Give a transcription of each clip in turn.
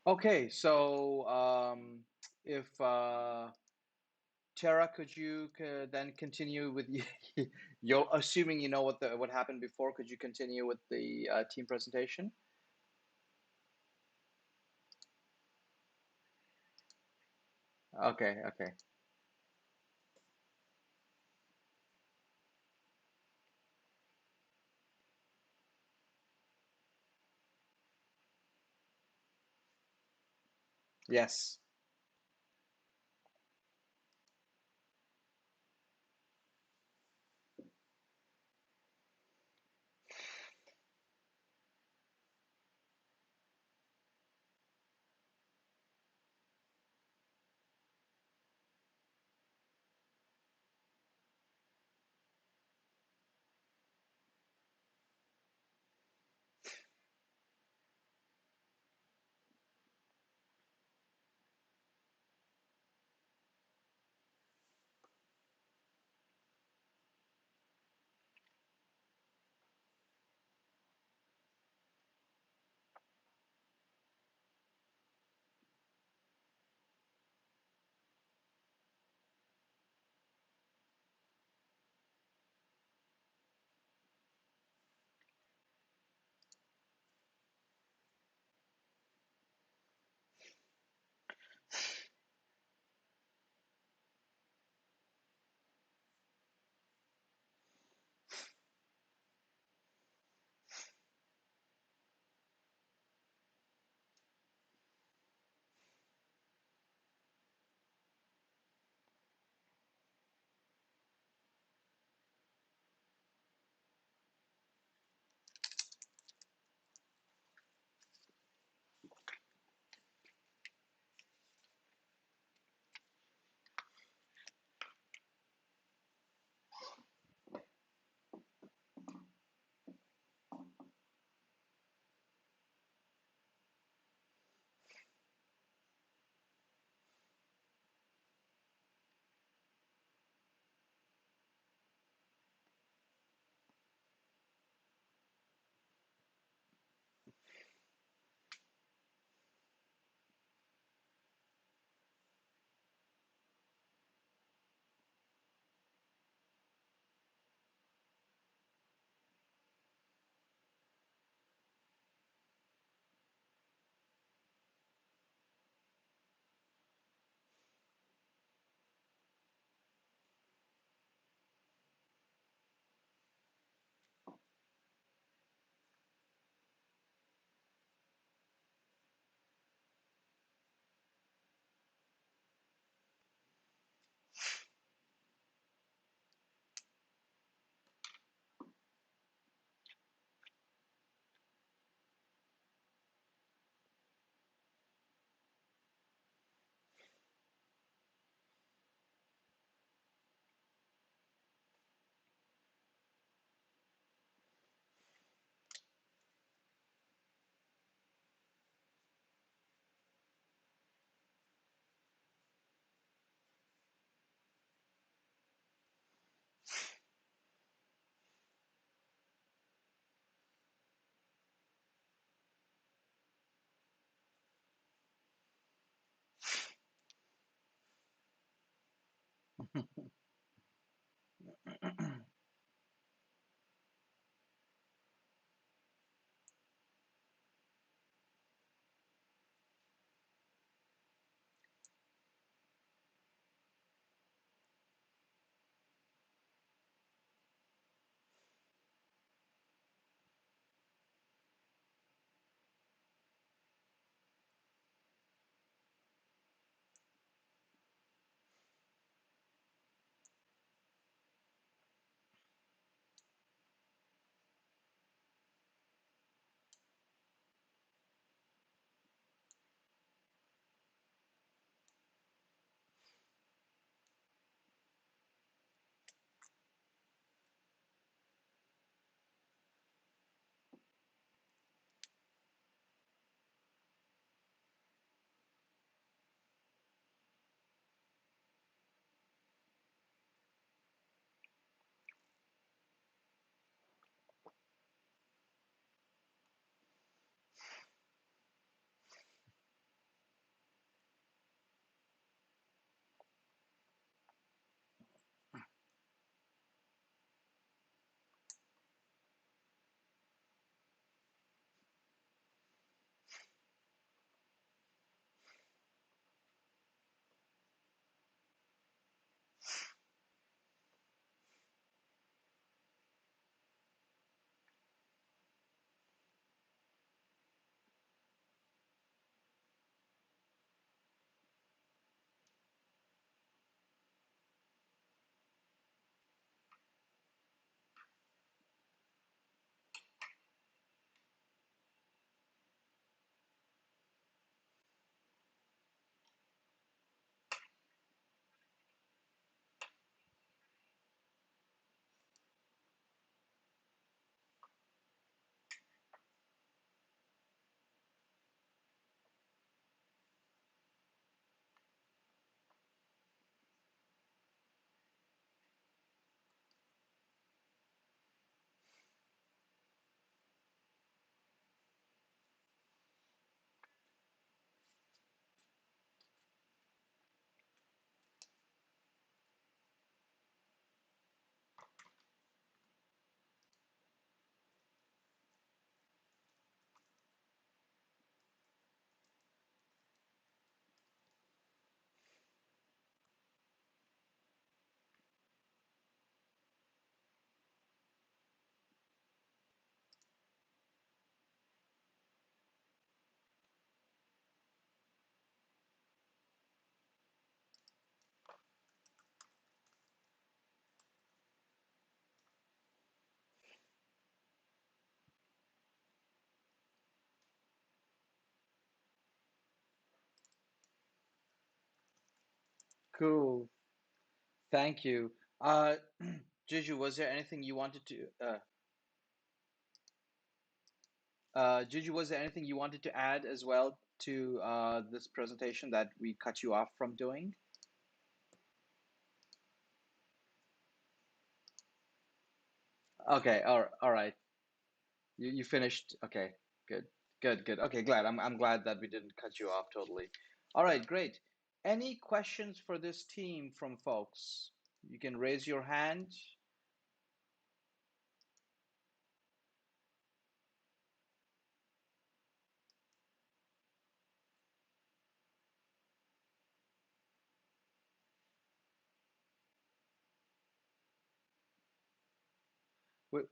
Okay, so if Tara, could you then continue with your assuming you know what happened before? Could you continue with the team presentation? Okay, okay, yes. Cool. Thank you. Juju, was there anything you wanted to Juju, was there anything you wanted to add as well to this presentation that we cut you off from doing? Okay, all right. You finished. Okay, good, good, good. Okay, glad. I'm glad that we didn't cut you off totally. All right, great. Any questions for this team from folks? You can raise your hand. What,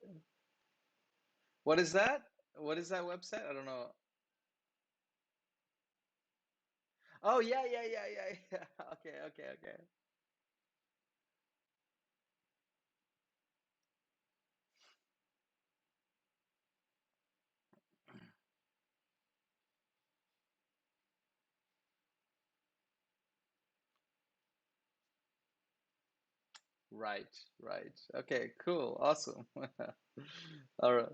what is that? What is that website? I don't know. Oh yeah, yeah, yeah, yeah, yeah. Okay, okay, okay. Right, right. Okay, cool. Awesome. All right.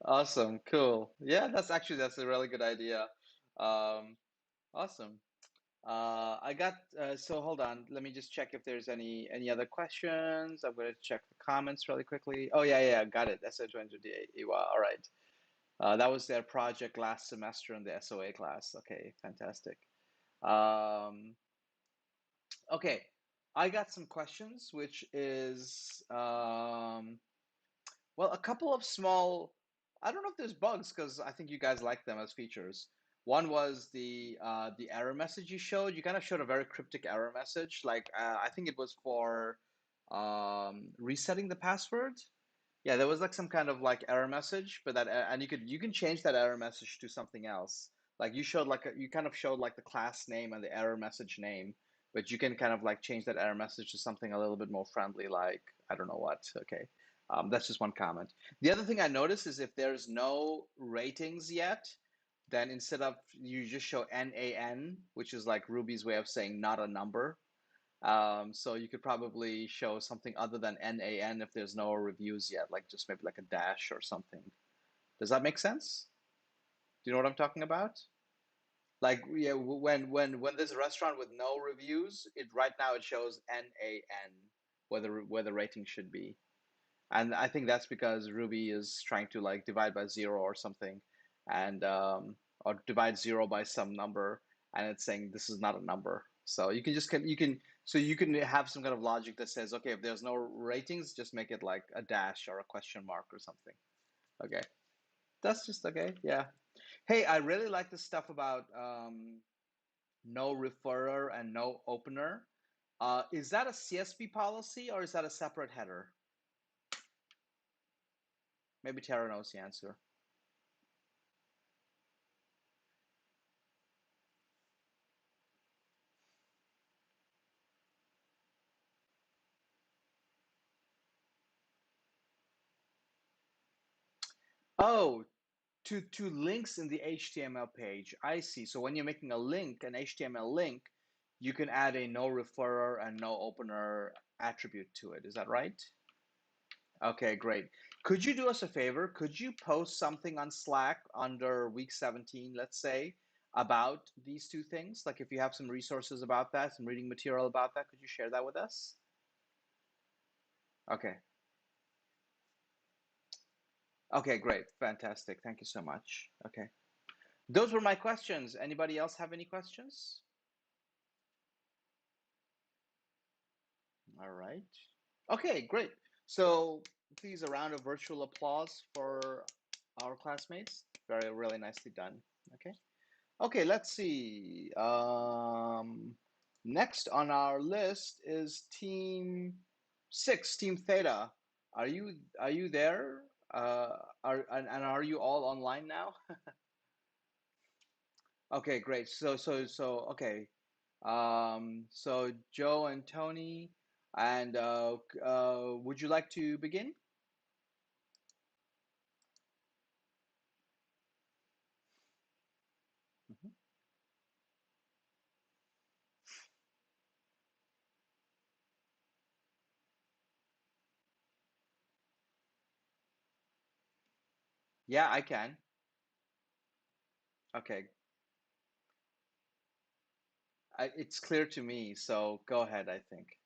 Awesome. Cool. Yeah, that's a really good idea. Um, awesome. I got so hold on. Let me just check if there's any other questions. I'm going to check the comments really quickly. Oh yeah, yeah, got it. SO200 EWA. All right. That was their project last semester in the SOA class. Okay, fantastic. Um, okay, I got some questions, which is well, a couple of small, I don't know if there's bugs because I think you guys like them as features. One was the error message you showed. You kind of showed a very cryptic error message. Like I think it was for resetting the password. Yeah, there was like some kind of like error message, but that and you can change that error message to something else. Like you showed like you kind of showed like the class name and the error message name, but you can kind of like change that error message to something a little bit more friendly, like I don't know what. Okay, that's just one comment. The other thing I noticed is if there's no ratings yet, then instead of you just show NaN, which is like Ruby's way of saying not a number. So you could probably show something other than NaN if there's no reviews yet, like just maybe like a dash or something. Does that make sense? Do you know what I'm talking about? Like yeah, when there's a restaurant with no reviews, it right now it shows NaN where the rating should be. And I think that's because Ruby is trying to like divide by zero or something, and or divide zero by some number, and it's saying this is not a number. So you can have some kind of logic that says, okay, if there's no ratings, just make it like a dash or a question mark or something. Okay, that's just okay. Yeah. Hey, I really like the stuff about no referrer and no opener. Is that a CSV policy or is that a separate header? Maybe Tara knows the answer. Oh, to links in the HTML page. I see. So when you're making a link, an HTML link, you can add a no referrer and no opener attribute to it. Is that right? Okay, great. Could you do us a favor? Could you post something on Slack under week 17, let's say, about these two things? Like if you have some resources about that, some reading material about that, could you share that with us? Okay. Okay, great. Fantastic. Thank you so much. Okay. Those were my questions. Anybody else have any questions? All right. Okay, great. So please a round of virtual applause for our classmates. Very, really nicely done. Okay. Okay, let's see. Next on our list is Team Six, Team Theta. Are you there? And are you all online now? Okay, great. Okay. So Joe and Tony, and would you like to begin? Mhm. Yeah, I can. Okay, it's clear to me, so go ahead, I think.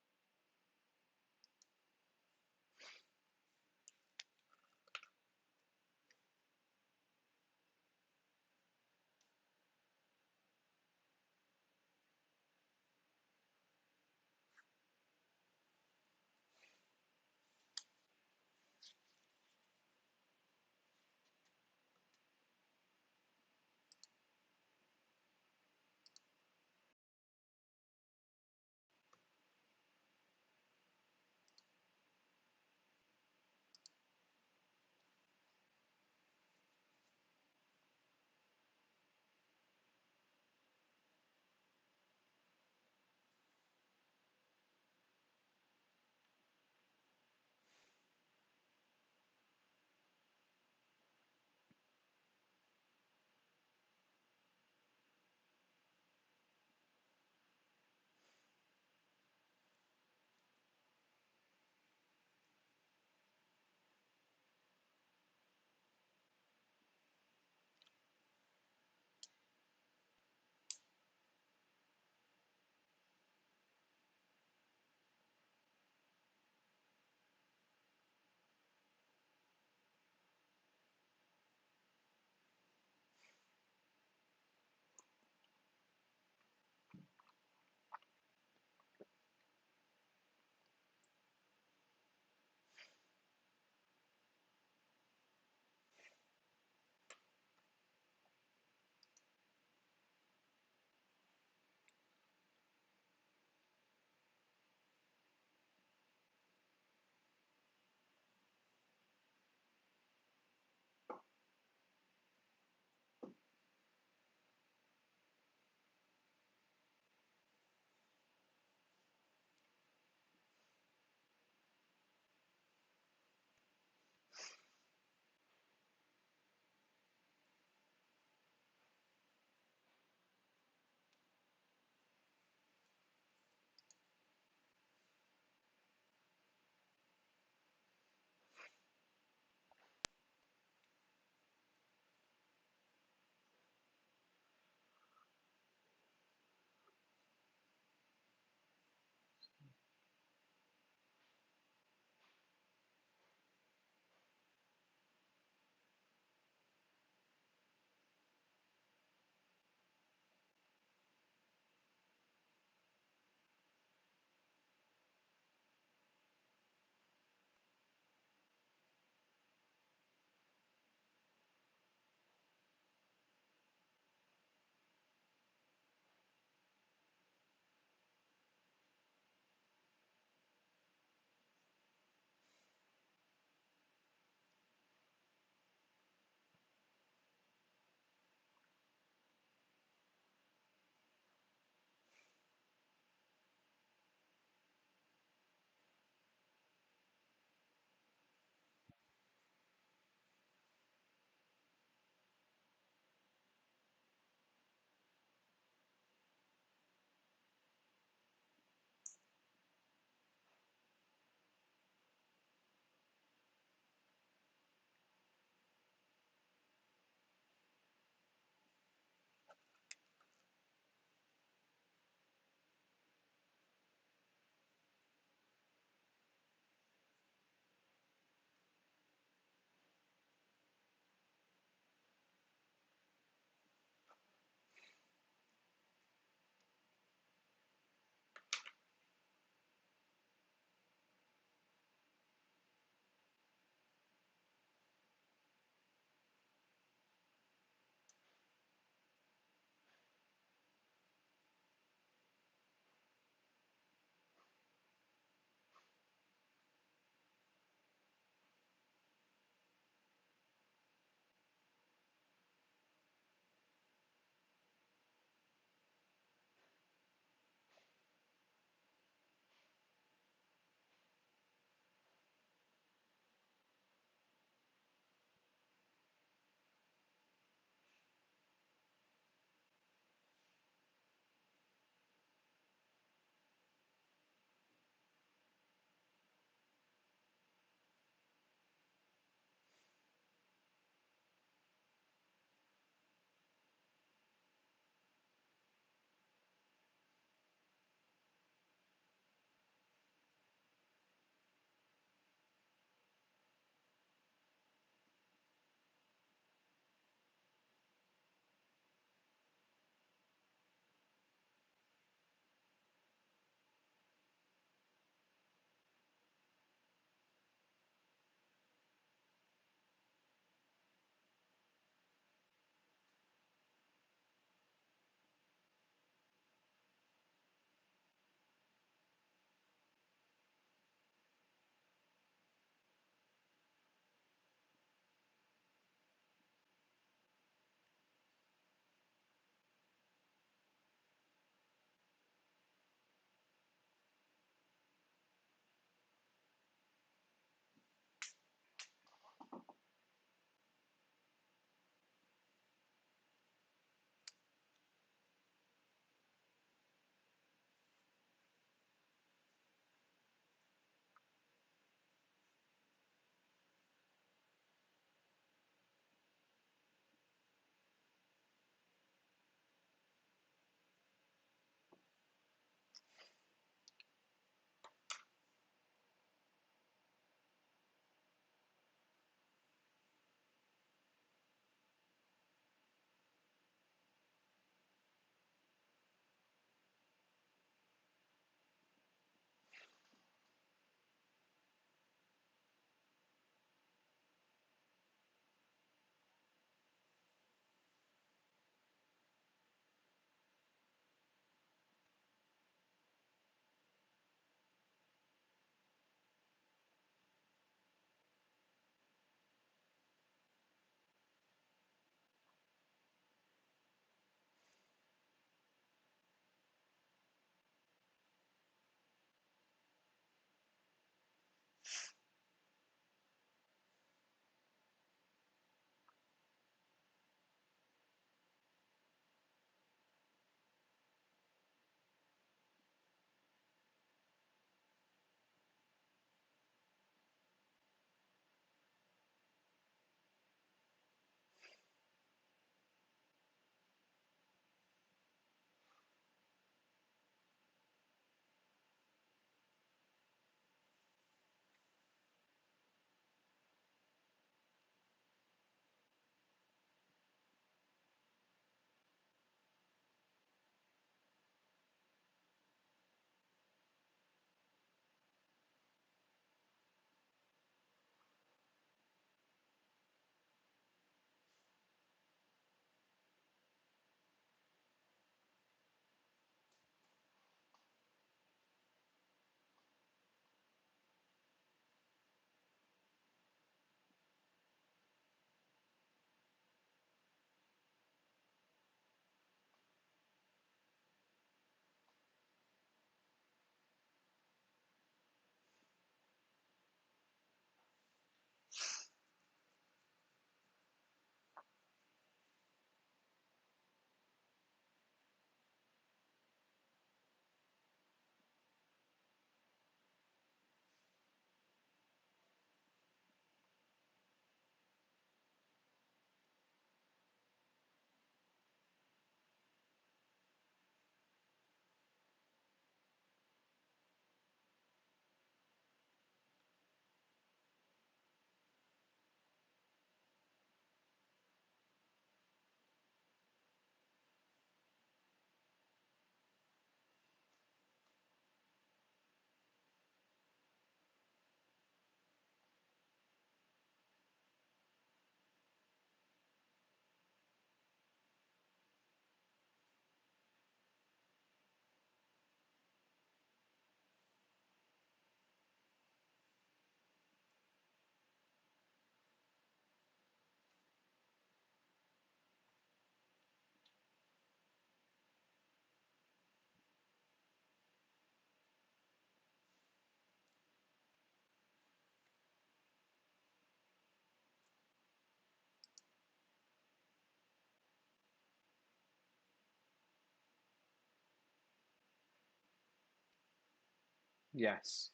Yes.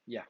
Yeah.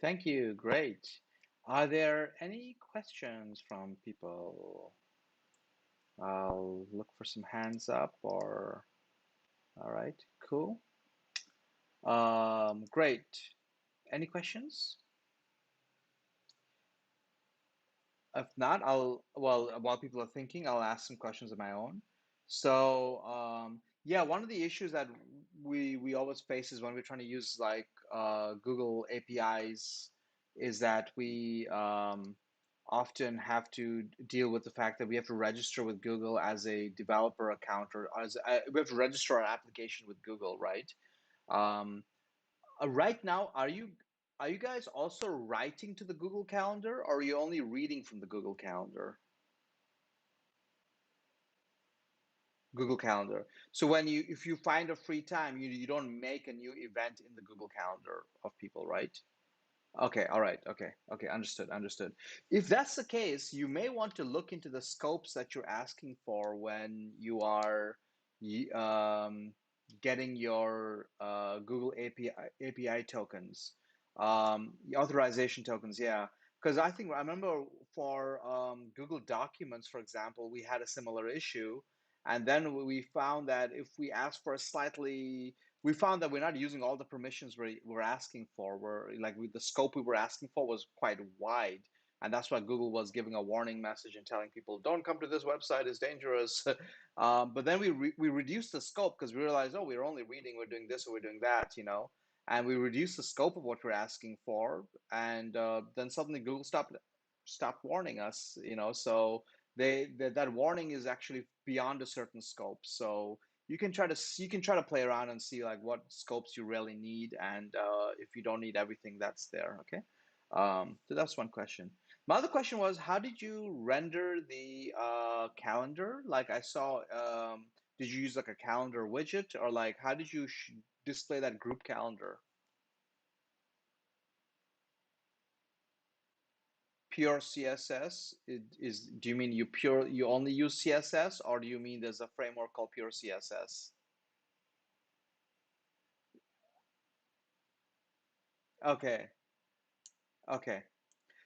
Thank you. Great. Are there any questions from people? I'll look for some hands up or, all right, cool. Great. Any questions? If not, well, while people are thinking, I'll ask some questions of my own. So, yeah, one of the issues that we always face is when we're trying to use like Google APIs is that we often have to deal with the fact that we have to register with Google as a developer account or as we have to register our application with Google, right? Um, right now, are you guys also writing to the Google Calendar, or are you only reading from the Google Calendar? Google Calendar. So if you find a free time, you don't make a new event in the Google Calendar of people, right? Okay, all right, okay, understood, understood. If that's the case, you may want to look into the scopes that you're asking for when you are getting your Google API tokens, authorization tokens, yeah. Because I remember for Google Documents, for example, we had a similar issue, and then we found that if we asked for a slightly we found that we're not using all the permissions we're asking for. The scope we were asking for was quite wide. And that's why Google was giving a warning message and telling people, don't come to this website, it's dangerous. But then we reduced the scope because we realized, oh, we're only reading, we're doing this or we're doing that, and we reduced the scope of what we're asking for. And then suddenly Google stopped warning us, so that warning is actually beyond a certain scope. So you can try to play around and see like what scopes you really need, and if you don't need everything that's there, okay. So that's one question. My other question was, how did you render the calendar? Like I saw, did you use like a calendar widget, or like how did you display that group calendar? Pure CSS do you mean you only use CSS, or do you mean there's a framework called pure CSS? Okay, okay.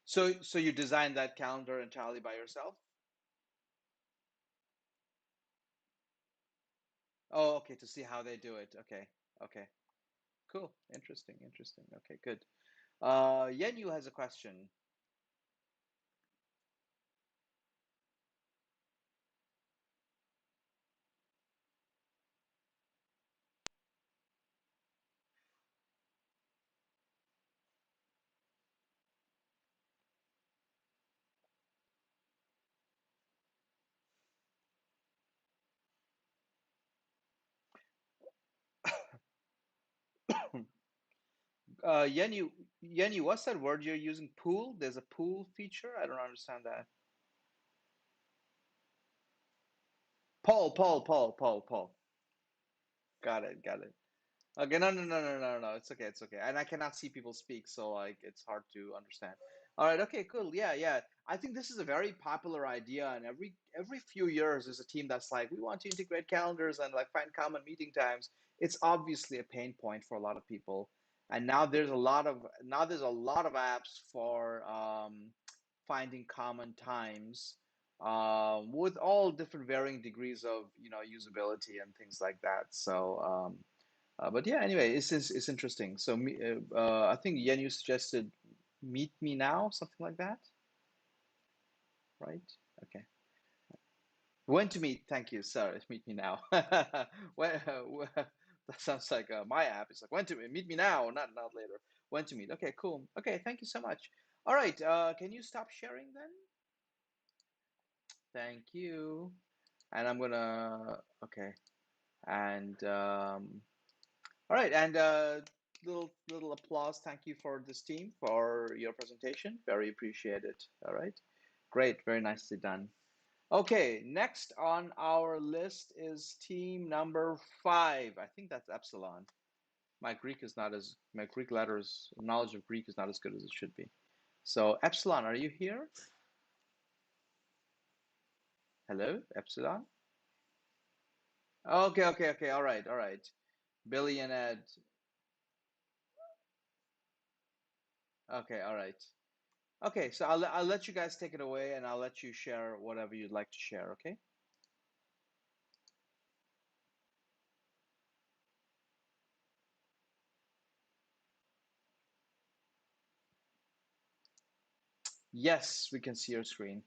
So you designed that calendar entirely by yourself? Oh, okay, to see how they do it. Okay, okay, cool, interesting, interesting. Okay, good. Yenyu has a question. Yenyu, what's that word you're using? Pool? There's a pool feature? I don't understand that. Paul. Got it, got it. Okay, no. It's okay, it's okay. And I cannot see people speak, so like it's hard to understand. All right, okay, cool. Yeah, yeah. I think this is a very popular idea, and every few years there's a team that's like, we want to integrate calendars and like find common meeting times. It's obviously a pain point for a lot of people. And now there's a lot of apps for finding common times with all different varying degrees of usability and things like that. So but yeah, anyway, it's interesting. So I think Yenu suggested meet me now, something like that, right? Okay. When to meet? Thank you. Sorry, meet me now. That sounds like my app. It's like when to meet me now, not later. When to meet? Okay, cool. Okay, thank you so much. All right, can you stop sharing then? Thank you. And I'm gonna okay. And all right, and little applause. Thank you for this team for your presentation. Very appreciated. All right, great, very nicely done. Okay, next on our list is team number 5. I think that's Epsilon. My Greek letters knowledge of Greek is not as good as it should be. So Epsilon, are you here? Hello, Epsilon. Okay. All right. Billy and Ed. Okay, all right. Okay, so I'll let you guys take it away, and I'll let you share whatever you'd like to share, okay? Yes, we can see your screen.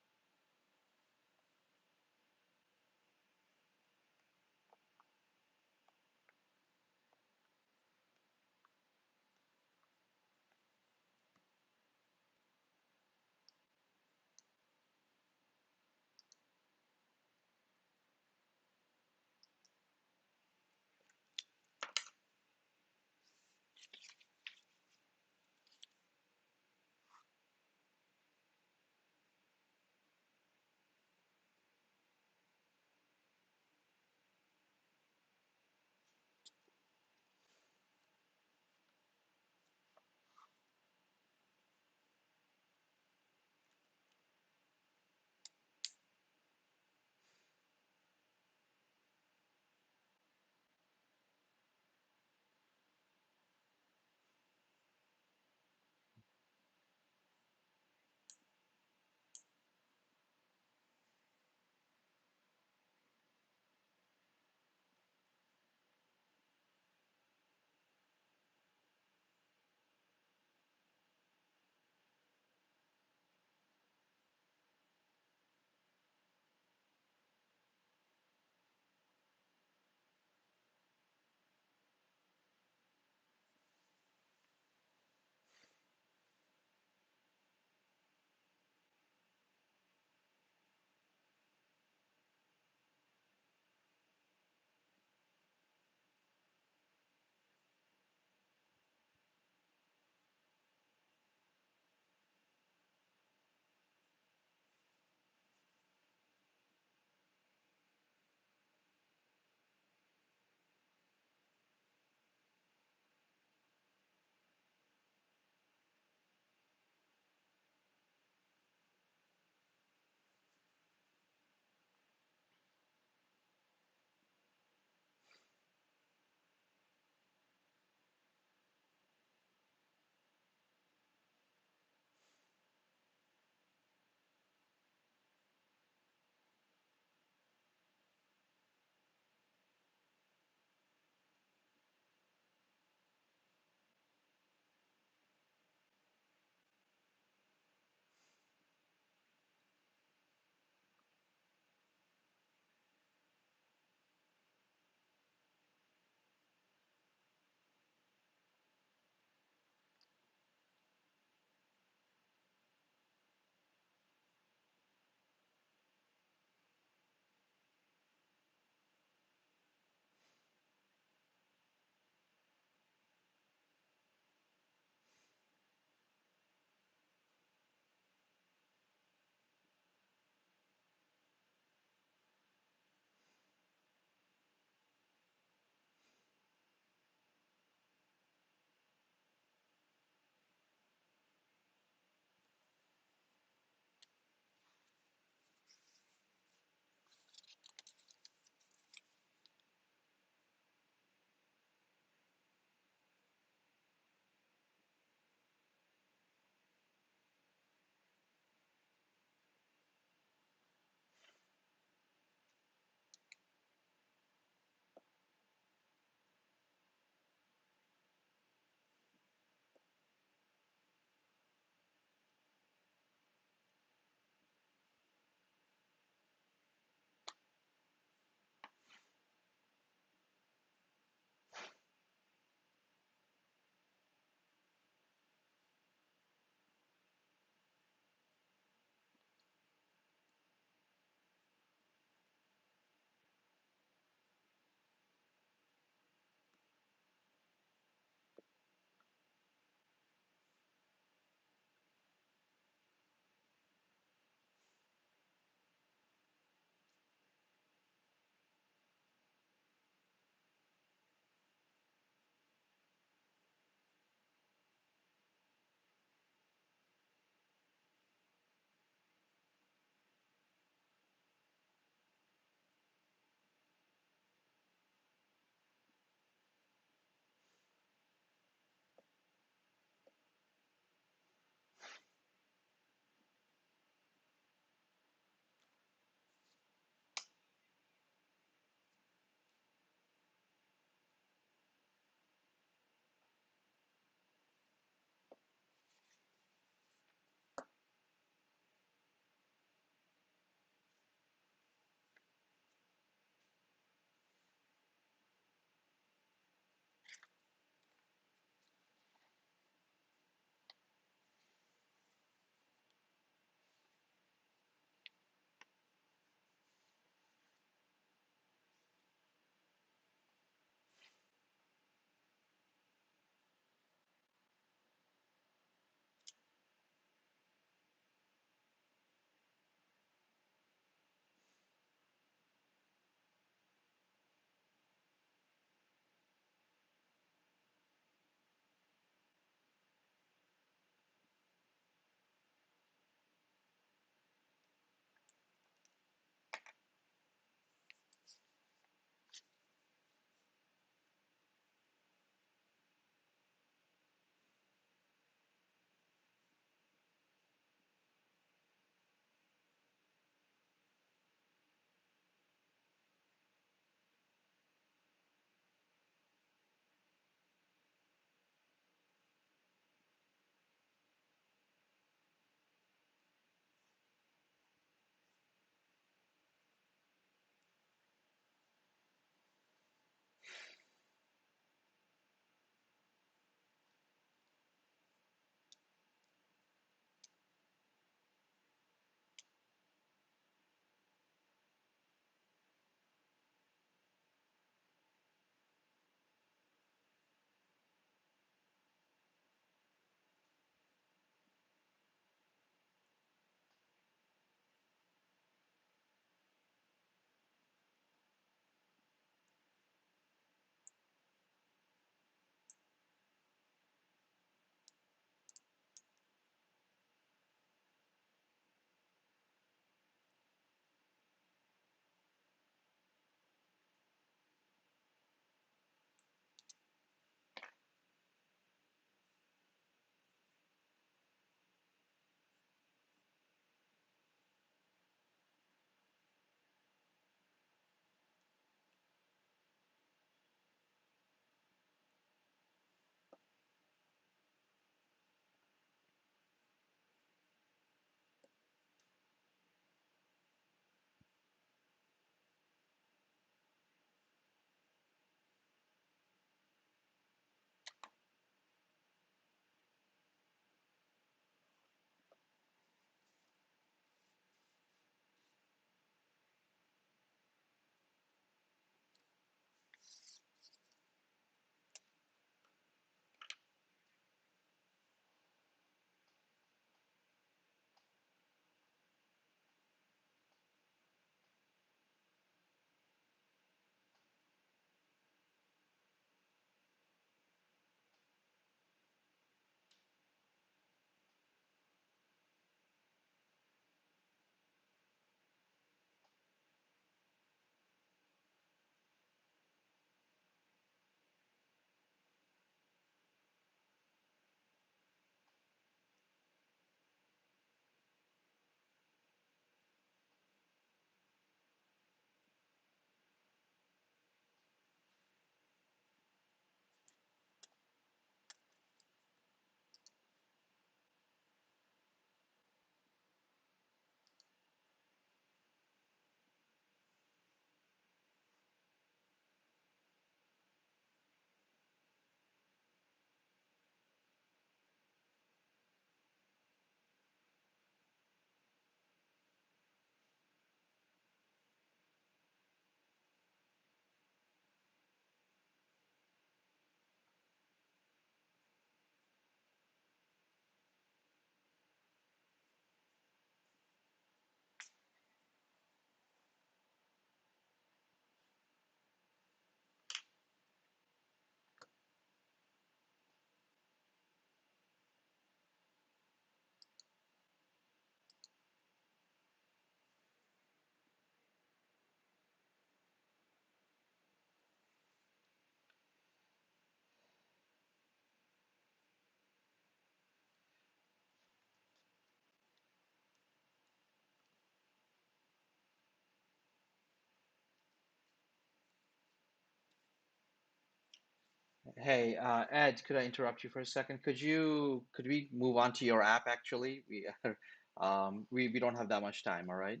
Hey, Ed, could I interrupt you for a second? Could we move on to your app actually? We don't have that much time, all right?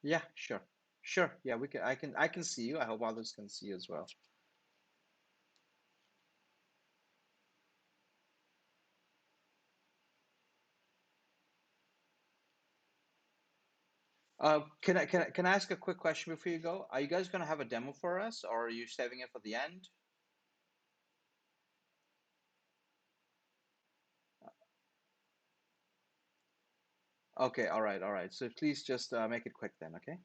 Yeah, sure. Sure. Yeah, we can I can see you. I hope others can see you as well. Can I ask a quick question before you go? Are you guys gonna have a demo for us, or are you saving it for the end? Okay, all right. So please just make it quick then, okay?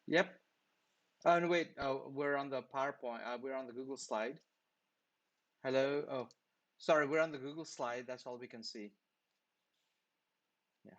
Yep. Oh, no, wait. We're on the PowerPoint. We're on the Google slide. Hello. Oh, sorry. We're on the Google slide. That's all we can see. Yeah.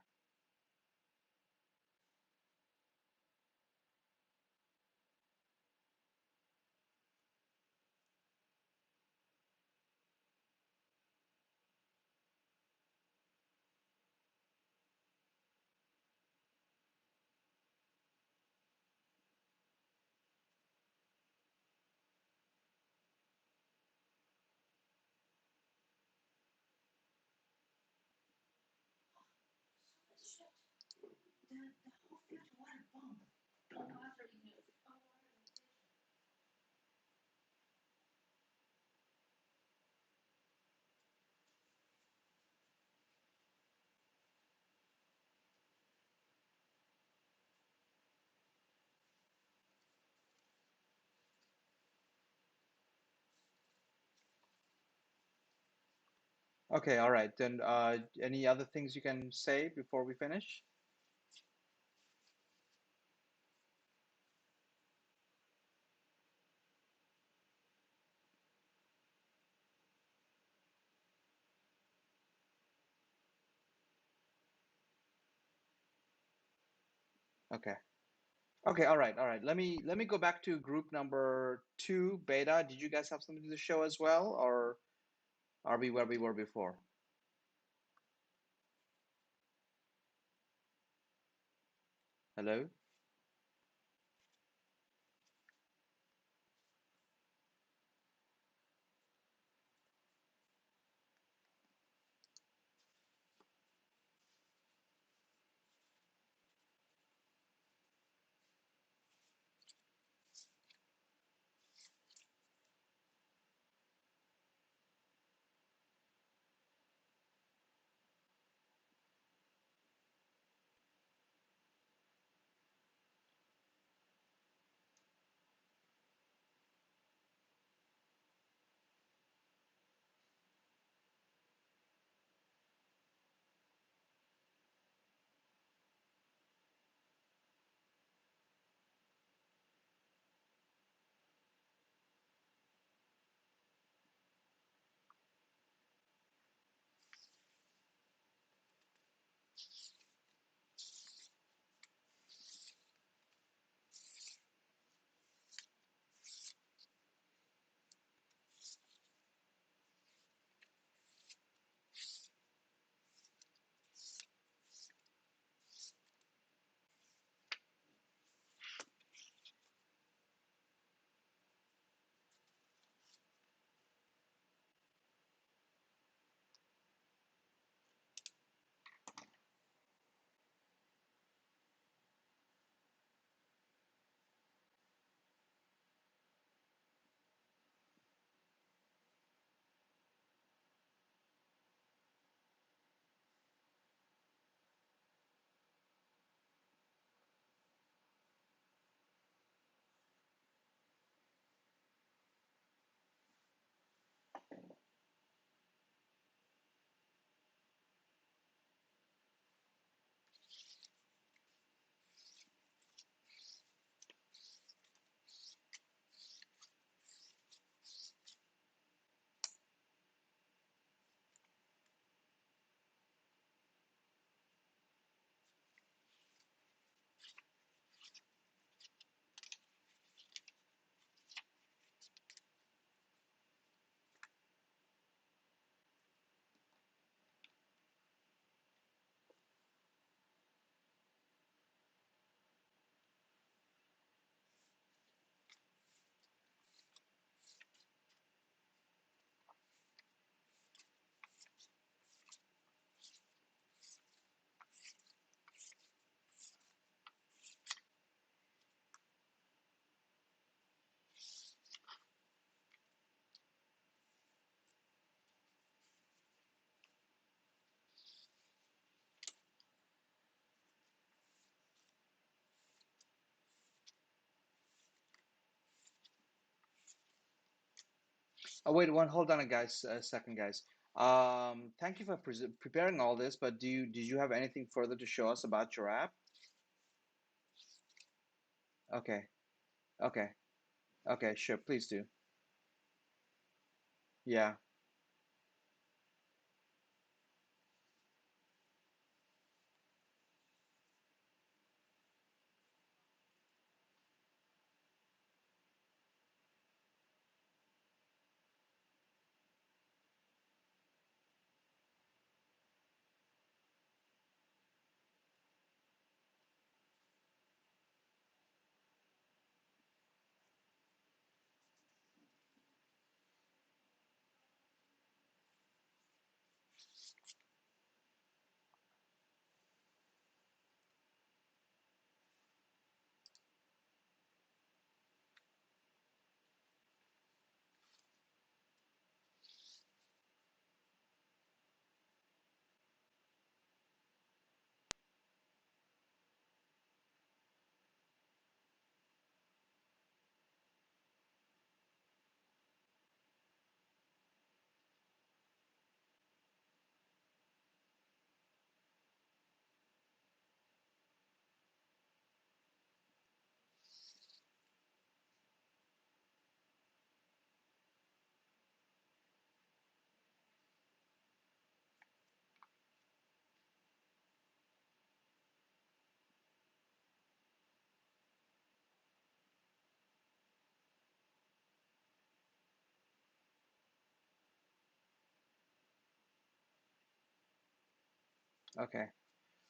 Okay. All right. Then, any other things you can say before we finish? Okay. Okay. All right. All right. Let me go back to group number two, beta. Did you guys have something to show as well, or are we where we were before? Hello? Oh, wait, hold on, guys, a second, guys. Thank you for preparing all this, but did you have anything further to show us about your app? Okay, okay, okay, sure, please do. Yeah, okay.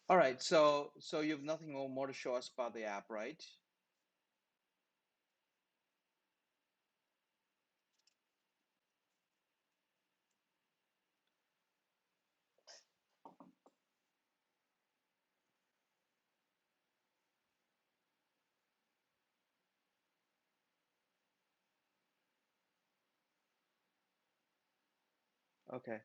All right, so you have nothing more to show us about the app, right? Okay.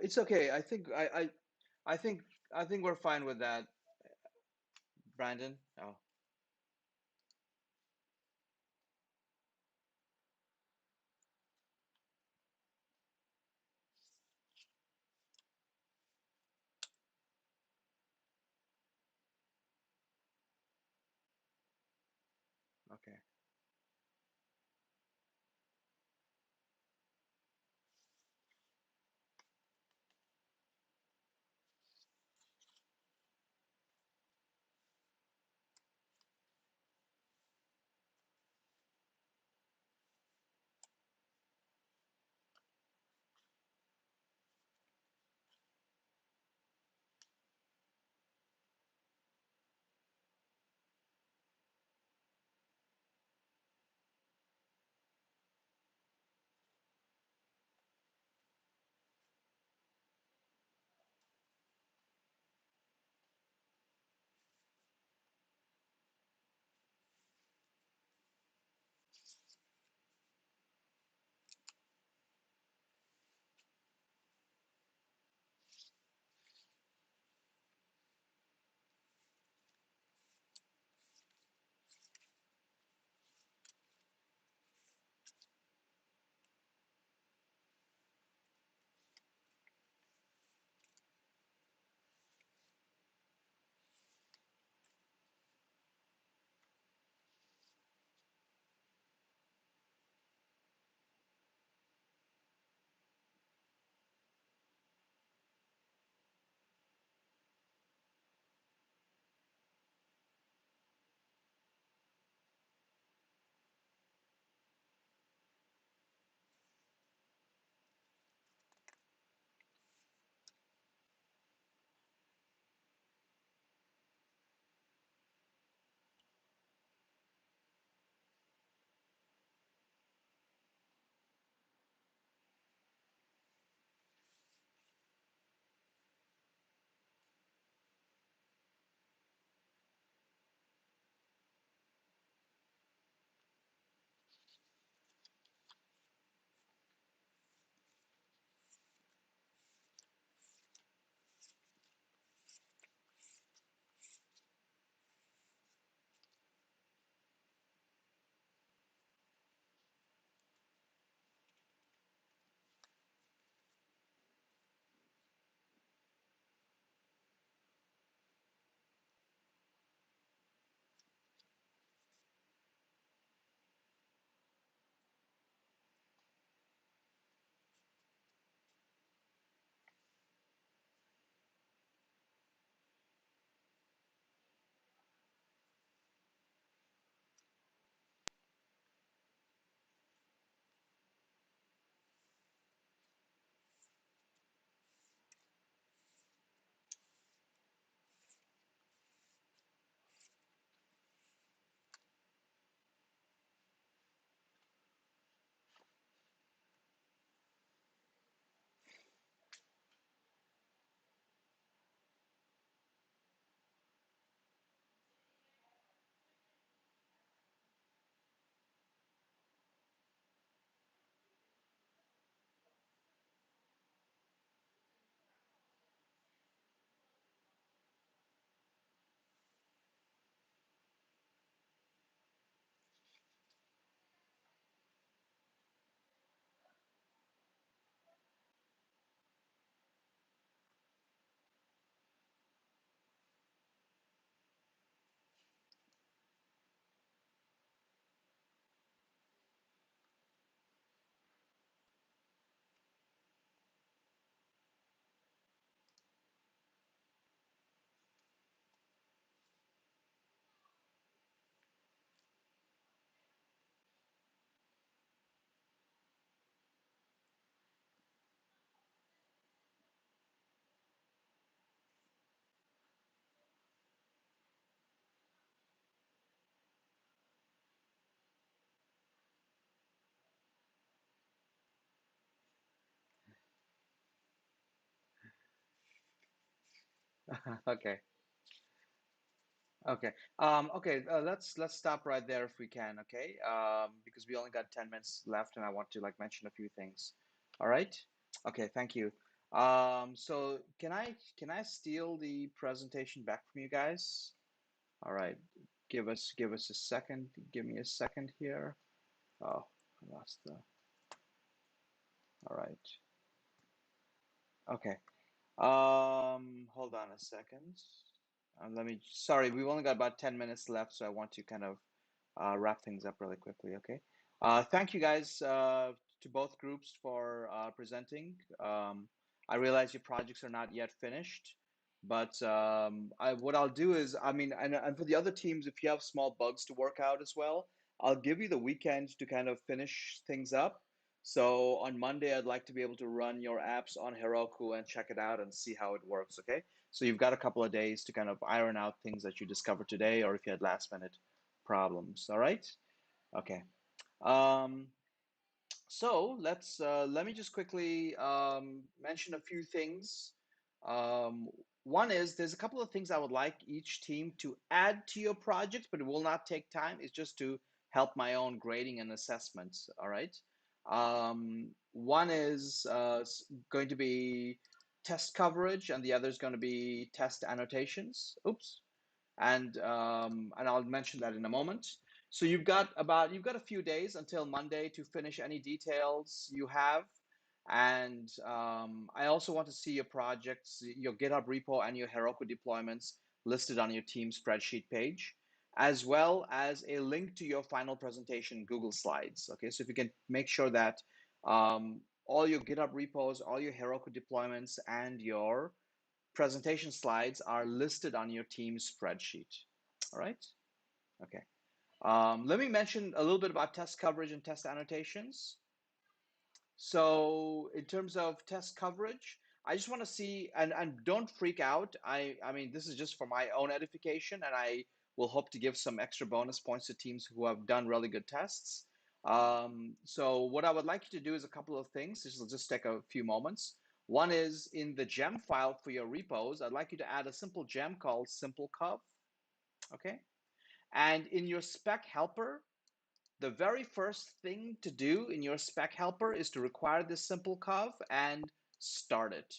It's okay. I think I think we're fine with that, Brandon. Oh, okay. Okay. Okay. Okay. Let's stop right there if we can. Okay. Because we only got 10 minutes left, and I want to like mention a few things. All right. Okay. Thank you. So can I steal the presentation back from you guys? All right. Give us a second. Give me a second here. Oh, I lost the. All right. Okay. Hold on a second. Sorry, we've only got about 10 minutes left, so I want to kind of wrap things up really quickly, okay? Thank you guys to both groups for presenting. I realize your projects are not yet finished, but what I'll do is, I mean, and for the other teams, if you have small bugs to work out as well, I'll give you the weekend to kind of finish things up. So on Monday, I'd like to be able to run your apps on Heroku and check it out and see how it works, okay? So you've got a couple of days to kind of iron out things that you discovered today, or if you had last minute problems, all right? Okay. Um, so let me just quickly mention a few things. Um, One is there's a couple of things I would like each team to add to your project, but it will not take time. It's just to help my own grading and assessments. All right. One is going to be test coverage, and the other is going to be test annotations. Oops, and I'll mention that in a moment. So you've got a few days until Monday to finish any details you have, and I also want to see your projects, your GitHub repo, and your Heroku deployments listed on your team spreadsheet page, as well as a link to your final presentation Google Slides. Okay, so if you can make sure that all your GitHub repos, all your Heroku deployments, and your presentation slides are listed on your team spreadsheet. All right. Okay. Let me mention a little bit about test coverage and test annotations. So in terms of test coverage, I just want to see, and don't freak out. I mean, this is just for my own edification, and I will hope to give some extra bonus points to teams who have done really good tests. So what I would like you to do is a couple of things. This will just take a few moments. One is in the gem file for your repos, I'd like you to add a simple gem called simple cov. Okay. And in your spec helper, the very first thing to do in your spec helper is to require this simple cov and start it.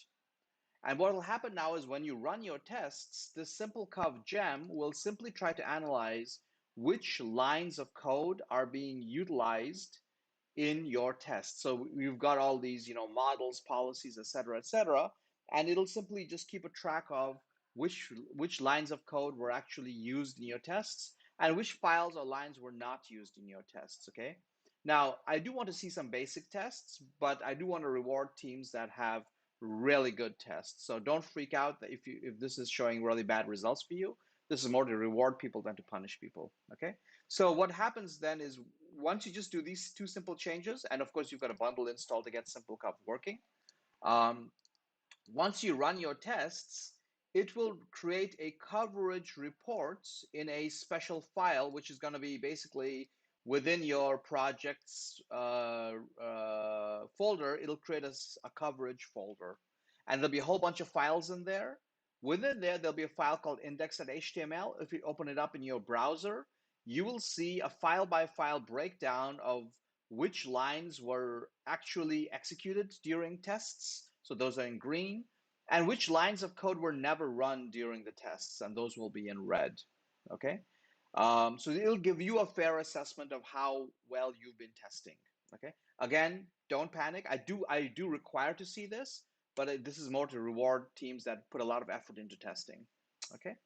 And what will happen now is when you run your tests, this simple cov gem will simply try to analyze which lines of code are being utilized in your test. So you've got all these, models, policies, et cetera, and it'll simply just keep a track of which lines of code were actually used in your tests and which files or lines were not used in your tests, okay? Now, I do want to see some basic tests, but I do want to reward teams that have really good tests. So don't freak out if this is showing really bad results for you. This is more to reward people than to punish people, okay? So what happens then is once you just do these two simple changes, and of course you've got a bundle installed to get SimpleCup working, um, once you run your tests, it will create a coverage report in a special file, which is going to be basically within your project's folder. It'll create a coverage folder, and there'll be a whole bunch of files in there. Within there, there'll be a file called index.html. If you open it up in your browser, you will see a file by file breakdown of which lines were actually executed during tests. So those are in green. And which lines of code were never run during the tests, and those will be in red. Okay. So it'll give you a fair assessment of how well you've been testing. Okay. Again, don't panic. I do require to see this, but this is more to reward teams that put a lot of effort into testing. Okay.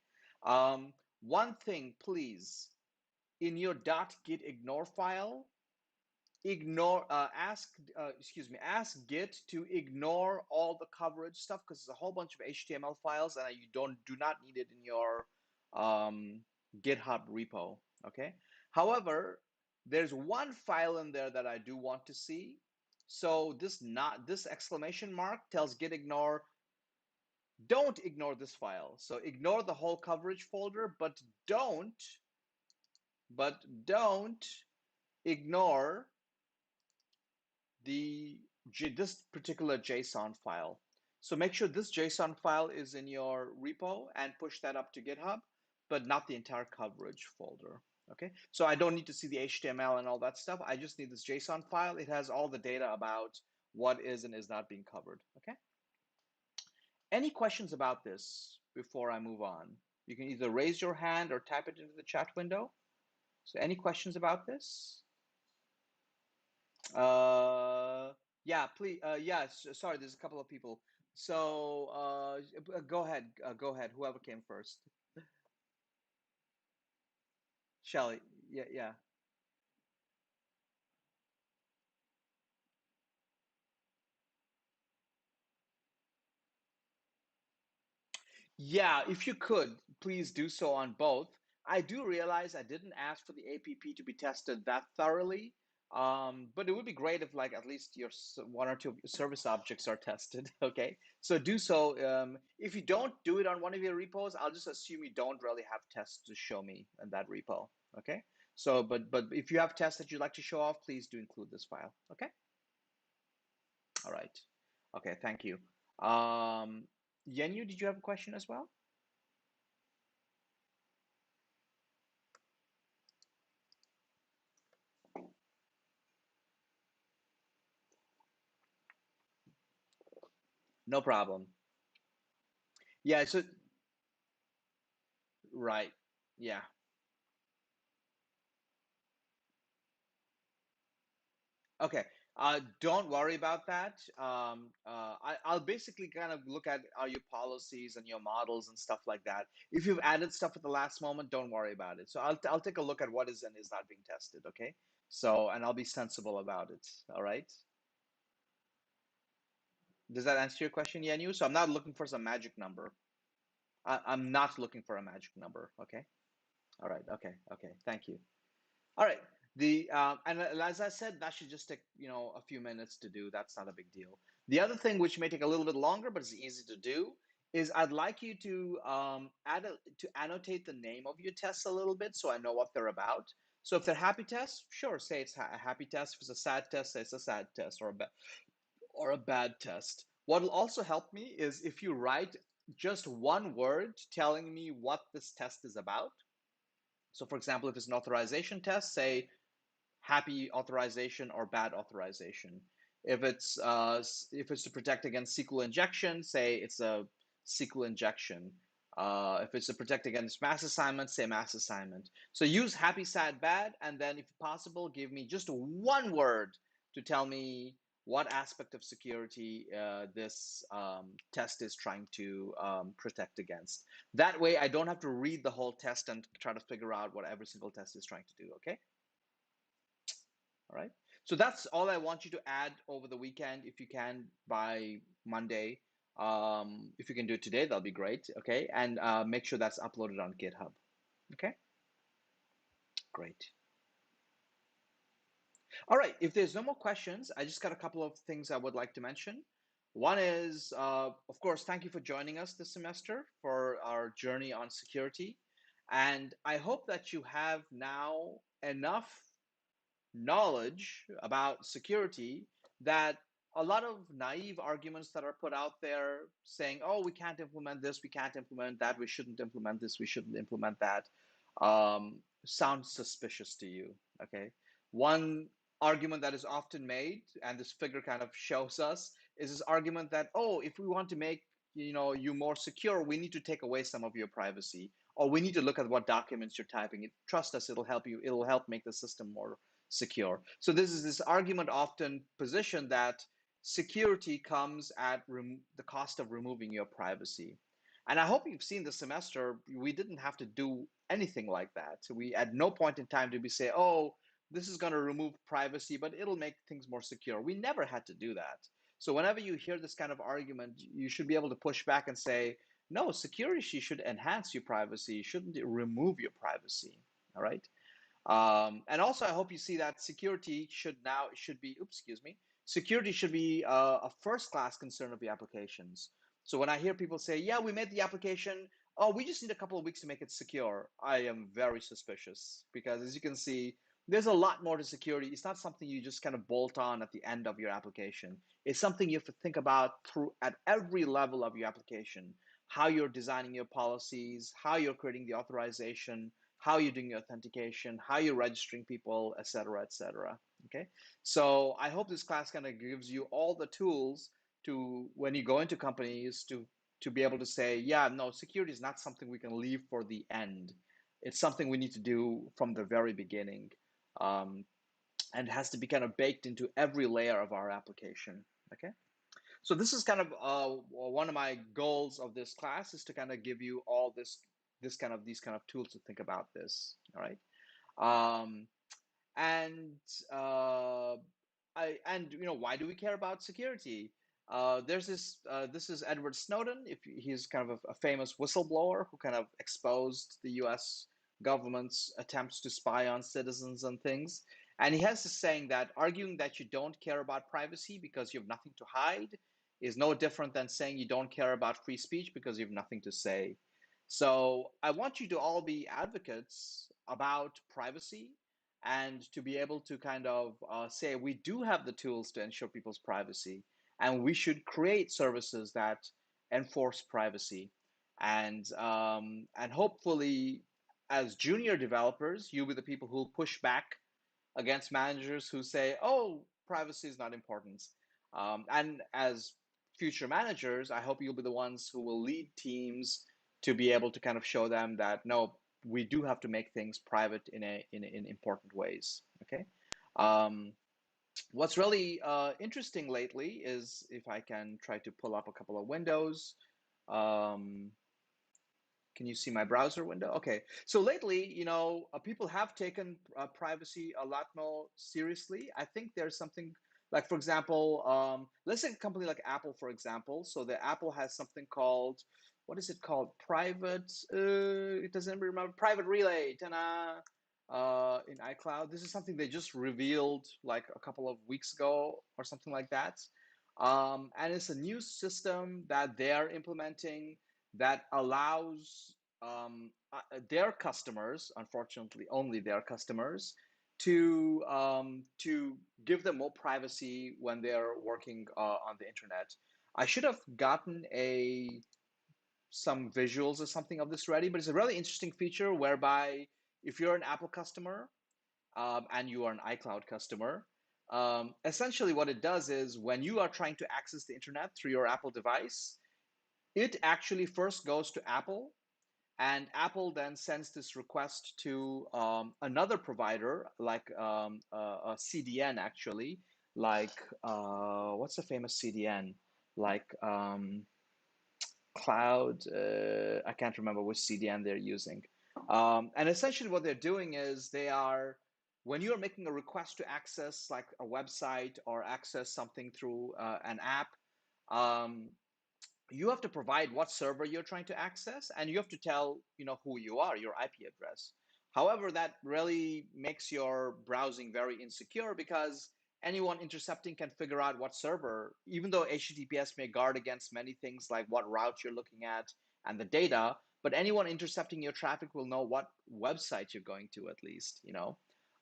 One thing, please, in your .gitignore file, ask Git to ignore all the coverage stuff because it's a whole bunch of HTML files and you do not need it in your GitHub repo. Okay. However, there's one file in there that I do want to see. So this exclamation mark tells Git ignore, don't ignore this file. So ignore the whole coverage folder, but don't ignore this particular JSON file. So make sure this JSON file is in your repo and push that up to GitHub, but not the entire coverage folder. Okay, so I don't need to see the HTML and all that stuff. I just need this JSON file. It has all the data about what is and is not being covered. Okay. Any questions about this before I move on? You can either raise your hand or type it into the chat window. So any questions about this? Yeah, please. Yeah, sorry, there's a couple of people. So go ahead. Go ahead. Whoever came first. Shelly. Yeah, yeah. Yeah, if you could, please do so on both. I do realize I didn't ask for the APP to be tested that thoroughly, but it would be great if, like, at least your one or two of your service objects are tested. Okay, so do so. If you don't do it on one of your repos, I'll just assume you don't really have tests to show me in that repo. Okay, so but if you have tests that you'd like to show off, please do include this file. Okay, all right. Okay, thank you. Yenyu, did you have a question as well? No problem. Yeah, so right. Yeah. Okay. Don't worry about that. I'll basically kind of look at your policies and your models and stuff like that. If you've added stuff at the last moment, don't worry about it. So I'll take a look at what is and is not being tested. Okay. So and I'll be sensible about it. All right. Does that answer your question, Yanu? So I'm not looking for some magic number. I'm not looking for a magic number. Okay. All right. Okay. Okay. Thank you. All right. The and as I said, that should just take a few minutes to do. That's not a big deal. The other thing, which may take a little bit longer, but is easy to do, is I'd like you to to annotate the name of your tests a little bit, so I know what they're about. So if they're happy tests, sure, say it's a happy test. If it's a sad test, say it's a sad test or a bad test. What will also help me is if you write just one word telling me what this test is about. So, for example, if it's an authorization test, say happy authorization or bad authorization. If it's to protect against SQL injection, say it's a SQL injection. If it's to protect against mass assignment, say mass assignment. So use happy, sad, bad, and then if possible, give me just one word to tell me what aspect of security this test is trying to protect against. That way, I don't have to read the whole test and try to figure out what every single test is trying to do. Okay. All right. So that's all I want you to add over the weekend. If you can by Monday, if you can do it today, that'll be great. Okay. And make sure that's uploaded on GitHub. Okay. Great. All right. If there's no more questions, I just got a couple of things I would like to mention. One is, of course, thank you for joining us this semester for our journey on security. And I hope that you have now enough knowledge about security that a lot of naive arguments that are put out there saying, oh, we can't implement this, we can't implement that, we shouldn't implement this, we shouldn't implement that, sounds suspicious to you. Okay. One argument that is often made, and this figure kind of shows us, is this argument that, oh, if we want to make you more secure, we need to take away some of your privacy, or we need to look at what documents you're typing. Trust us, it'll help make the system more secure. So this is this argument often positioned that security comes at the cost of removing your privacy. And I hope you've seen this semester, we didn't have to do anything like that. So we, at no point in time did we say, oh, this is going to remove privacy, but it'll make things more secure. We never had to do that. So whenever you hear this kind of argument, you should be able to push back and say, no, security should enhance your privacy, shouldn't it remove your privacy? All right. And also, I hope you see that security should be, oops, excuse me, security should be a first-class concern of the applications. So when I hear people say, yeah, we made the application, oh, we just need a couple of weeks to make it secure, I am very suspicious because as you can see, there's a lot more to security. It's not something you just kind of bolt on at the end of your application. It's something you have to think about through at every level of your application. How you're designing your policies, how you're creating the authorization, how you're doing your authentication, how you're registering people, et cetera, et cetera. Okay. So I hope this class kind of gives you all the tools to when you go into companies to be able to say, yeah, no, security is not something we can leave for the end. It's something we need to do from the very beginning, um, and has to be kind of baked into every layer of our application. Okay, so this is kind of one of my goals of this class is to kind of give you all these kind of tools to think about this. All right, um, and why do we care about security? There's this is Edward Snowden. If he's kind of a famous whistleblower who kind of exposed the U.S. government's attempts to spy on citizens and things. And he has this saying that arguing that you don't care about privacy because you have nothing to hide is no different than saying you don't care about free speech because you have nothing to say. So I want you to all be advocates about privacy and to be able to kind of say we do have the tools to ensure people's privacy, and we should create services that enforce privacy, and hopefully, as junior developers, you'll be the people who will push back against managers who say, "Oh, privacy is not important," and as future managers, I hope you'll be the ones who will lead teams to be able to kind of show them that no, we do have to make things private in important ways. Okay. Um, what's really interesting lately is if I can try to pull up a couple of windows. Um, can you see my browser window? Okay. So lately, people have taken privacy a lot more seriously. I think there's something like, for example, let's say a company like Apple, for example. So the Apple has something called, what is it called? It doesn't remember, private relay, in iCloud. This is something they just revealed like a couple of weeks ago or something like that. And it's a new system that they're implementing that allows their customers, unfortunately, only their customers, to give them more privacy when they're working on the internet. I should have gotten a some visuals or something of this ready, but it's a really interesting feature whereby if you're an Apple customer and you are an iCloud customer, essentially what it does is when you are trying to access the internet through your Apple device, it actually first goes to Apple, and Apple then sends this request to another provider, like a CDN, actually, like what's the famous CDN? Like Cloud, I can't remember which CDN they're using. And essentially, what they're doing is when you're making a request to access like a website or access something through an app, um, you have to provide what server you're trying to access, and you have to tell who you are, your IP address. However, that really makes your browsing very insecure because anyone intercepting can figure out what server, even though HTTPS may guard against many things like what route you're looking at and the data, but anyone intercepting your traffic will know what website you're going to, at least.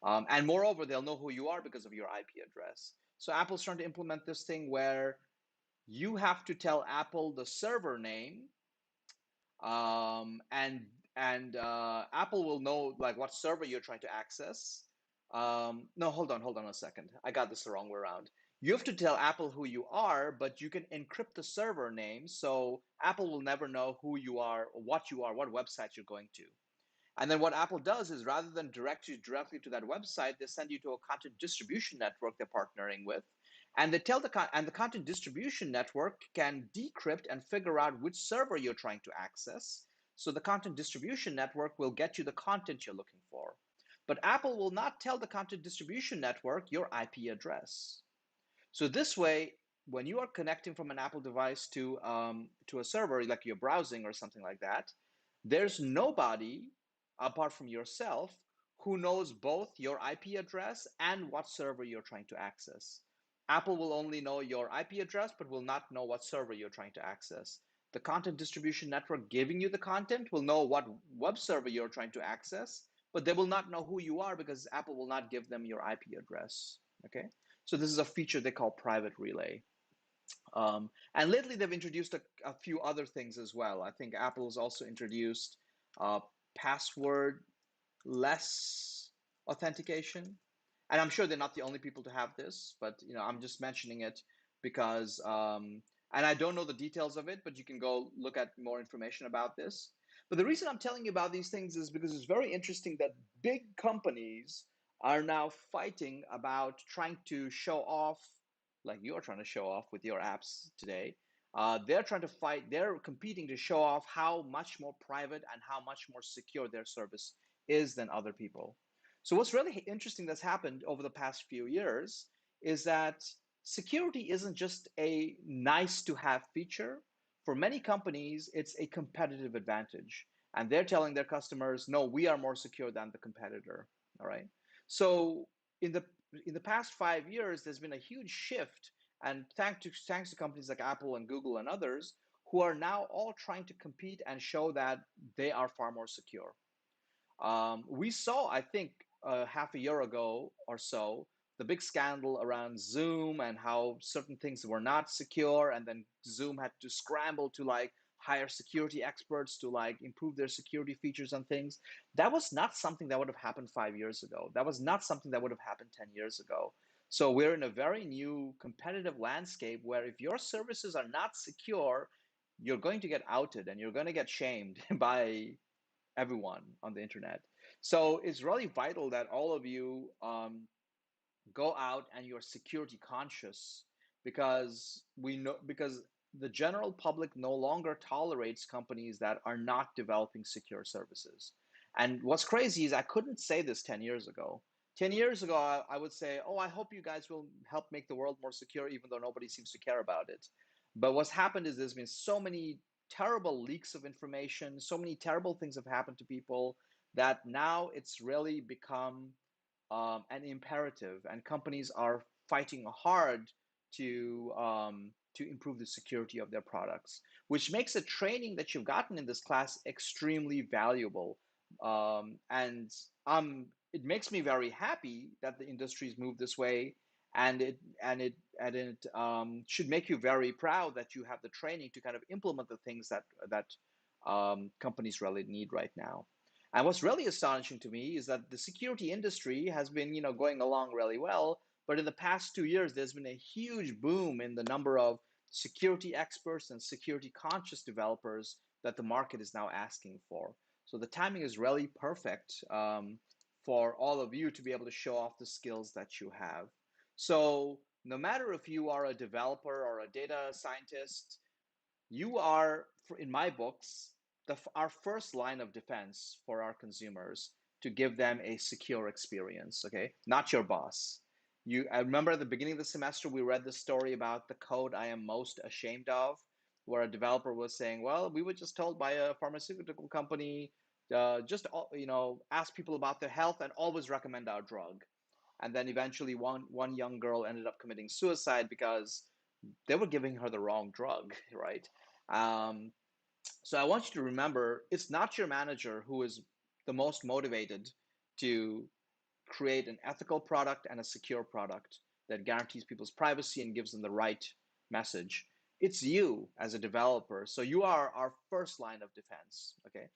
And moreover, they'll know who you are because of your IP address. So Apple's trying to implement this thing where you have to tell Apple the server name, and Apple will know like what server you're trying to access. No, hold on a second. I got this the wrong way around. You have to tell Apple who you are, but you can encrypt the server name, so Apple will never know who you are, or what you are, what website you're going to. And then what Apple does is rather than direct you directly to that website, they send you to a content distribution network they're partnering with. And the content distribution network can decrypt and figure out which server you're trying to access. So the content distribution network will get you the content you're looking for. But Apple will not tell the content distribution network your IP address. So this way, when you are connecting from an Apple device to a server, like you're browsing or something like that, there's nobody apart from yourself who knows both your IP address and what server you're trying to access. Apple will only know your IP address, but will not know what server you're trying to access. The content distribution network giving you the content will know what web server you're trying to access, but they will not know who you are because Apple will not give them your IP address. Okay, so this is a feature they call private relay. And lately, they've introduced a few other things as well. I think Apple's also introduced password less authentication. And I'm sure they're not the only people to have this, but I'm just mentioning it because, and I don't know the details of it, but you can go look at more information about this. But the reason I'm telling you about these things is because it's very interesting that big companies are now fighting about trying to show off, like you're trying to show off with your apps today. They're trying to fight, they're competing to show off how much more private and how much more secure their service is than other people. So what's really interesting that's happened over the past few years is that security isn't just a nice to have feature. For many companies, it's a competitive advantage. And they're telling their customers, no, we are more secure than the competitor. All right. So in the in the past 5 years, there's been a huge shift, and thanks to companies like Apple and Google and others who are now all trying to compete and show that they are far more secure. We saw, I think, half a year ago or so, the big scandal around Zoom and how certain things were not secure, and then Zoom had to scramble to like hire security experts to like improve their security features and things. That was not something that would have happened 5 years ago. That was not something that would have happened 10 years ago. So we're in a very new competitive landscape where if your services are not secure, you're going to get outed and you're going to get shamed by everyone on the internet. So it's really vital that all of you go out and you're security conscious because the general public no longer tolerates companies that are not developing secure services. And what's crazy is I couldn't say this 10 years ago. 10 years ago, I would say, oh, I hope you guys will help make the world more secure, even though nobody seems to care about it. But what's happened is there's been so many terrible leaks of information, so many terrible things have happened to people that now it's really become an imperative, and companies are fighting hard to improve the security of their products, which makes the training that you've gotten in this class extremely valuable. And it makes me very happy that the industry's moved this way, and it should make you very proud that you have the training to kind of implement the things that companies really need right now. And what's really astonishing to me is that the security industry has been, going along really well, but in the past 2 years, there's been a huge boom in the number of security experts and security conscious developers that the market is now asking for. So the timing is really perfect for all of you to be able to show off the skills that you have. So no matter if you are a developer or a data scientist, you are, in my books, our first line of defense for our consumers to give them a secure experience, okay? Not your boss. I remember at the beginning of the semester, we read the story about the code I am most ashamed of, where a developer was saying, well, we were just told by a pharmaceutical company, just, ask people about their health and always recommend our drug. And then eventually one young girl ended up committing suicide because they were giving her the wrong drug, right? Um, so I want you to remember it's not your manager who is the most motivated to create an ethical product and a secure product that guarantees people's privacy and gives them the right message. It's you as a developer. So you are our first line of defense. Okay.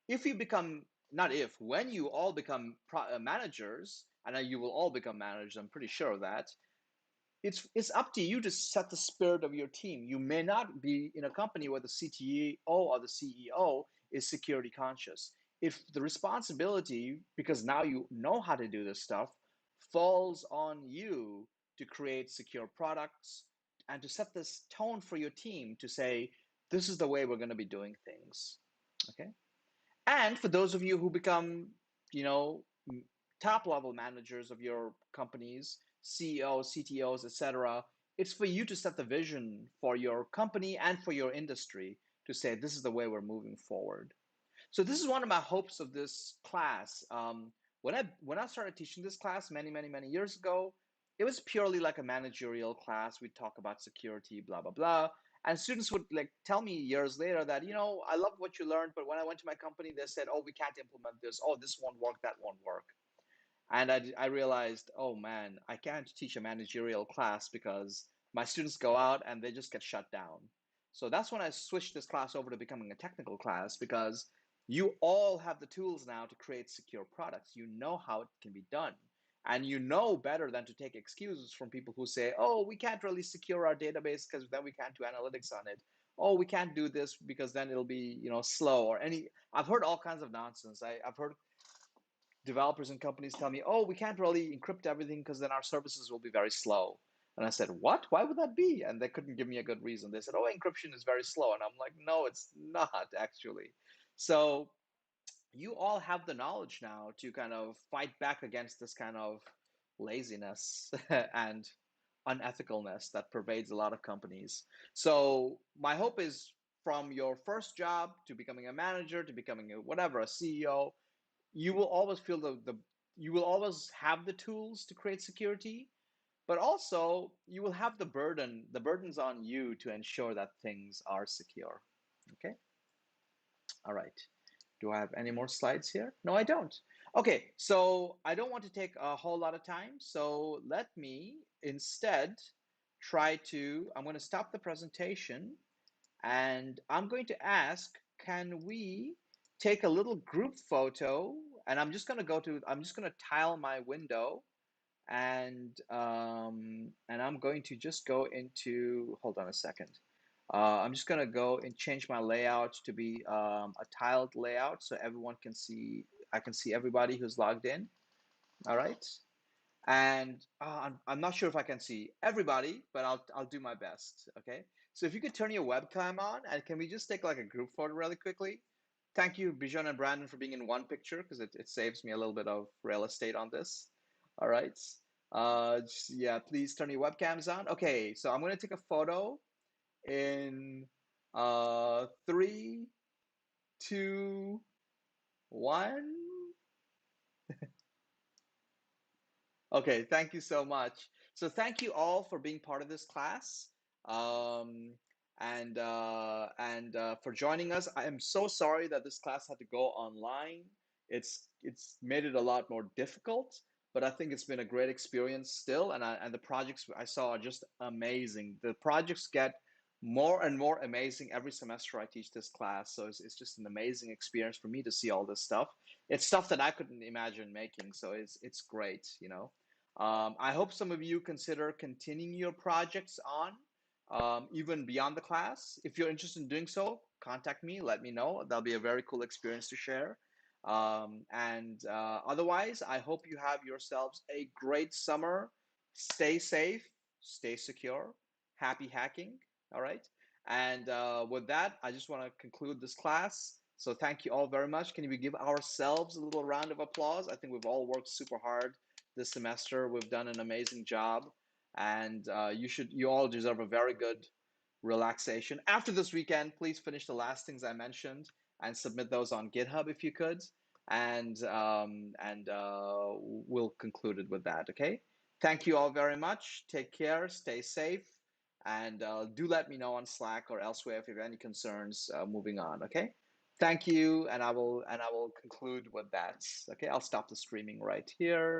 If you become, not if, when you all become managers, and you will all become managers, I'm pretty sure of that, it's up to you to set the spirit of your team. You may not be in a company where the CTO or the CEO is security conscious. If the responsibility, because now you know how to do this stuff, falls on you to create secure products and to set this tone for your team to say, this is the way we're going to be doing things. Okay. And for those of you who become, you know, top level managers of your companies, CEOs, CTOs, etc., it's for you to set the vision for your company and for your industry to say this is the way we're moving forward. So this is one of my hopes of this class. When I started teaching this class many years ago, it was purely like a managerial class. We'd talk about security, blah blah blah, And students would like tell me years later that, I love what you learned, but when I went to my company, they said, oh, we can't implement this. Oh, this won't work, that won't work. And I realized, oh man, I can't teach a managerial class because my students go out and they just get shut down. So that's when I switched this class over to becoming a technical class because you all have the tools now to create secure products. You know how it can be done. And you know better than to take excuses from people who say, oh, we can't really secure our database because then we can't do analytics on it. Oh, we can't do this because then it'll be, slow or any. I've heard all kinds of nonsense. I've heard developers and companies tell me, oh, we can't really encrypt everything because then our services will be very slow. And I said, what? Why would that be? And they couldn't give me a good reason. They said, oh, encryption is very slow. And I'm like, no, it's not actually. So you all have the knowledge now to kind of fight back against this kind of laziness and unethicalness that pervades a lot of companies. So my hope is from your first job to becoming a manager to becoming a whatever, a CEO, you will always feel the you will always have the tools to create security, but also you will have the burden's on you to ensure that things are secure. Okay. All right. Do I have any more slides here? No, I don't. Okay, so I don't want to take a whole lot of time, so let me instead I'm going to stop the presentation and I'm going to ask, can we take a little group photo? And I'm just going to tile my window, and I'm going to just go into, hold on a second. I'm just going to go and change my layout to be a tiled layout so everyone can see, I can see everybody who's logged in. All right. And I'm not sure if I can see everybody, but I'll do my best. Okay. So if you could turn your webcam on, and can we just take like a group photo really quickly? Thank you, Bijan and Brandon, for being in one picture because it saves me a little bit of real estate on this. All right. Yeah, please turn your webcams on. Okay, so I'm gonna take a photo in 3, 2, 1. Okay, thank you so much. So thank you all for being part of this class, um, and for joining us. I am so sorry that this class had to go online. It's made it a lot more difficult, but I think it's been a great experience still. And the projects I saw are just amazing. The projects get more and more amazing every semester I teach this class. So it's just an amazing experience for me to see all this stuff. It's stuff that I couldn't imagine making. So it's great, you know. I hope some of you consider continuing your projects on even beyond the class. If you're interested in doing so, contact me, let me know. That'll be a very cool experience to share. And otherwise, I hope you have yourselves a great summer. Stay safe, stay secure, happy hacking. All right. And with that, I just want to conclude this class. So thank you all very much. Can we give ourselves a little round of applause? I think we've all worked super hard this semester. We've done an amazing job, and you all deserve a very good relaxation. After this weekend, please finish the last things I mentioned and submit those on GitHub if you could, and we'll conclude it with that. Okay. Thank you all very much. Take care. Stay safe. And do let me know on Slack or elsewhere if you have any concerns moving on. Okay. Thank you, and I will conclude with that. Okay, I'll stop the streaming right here.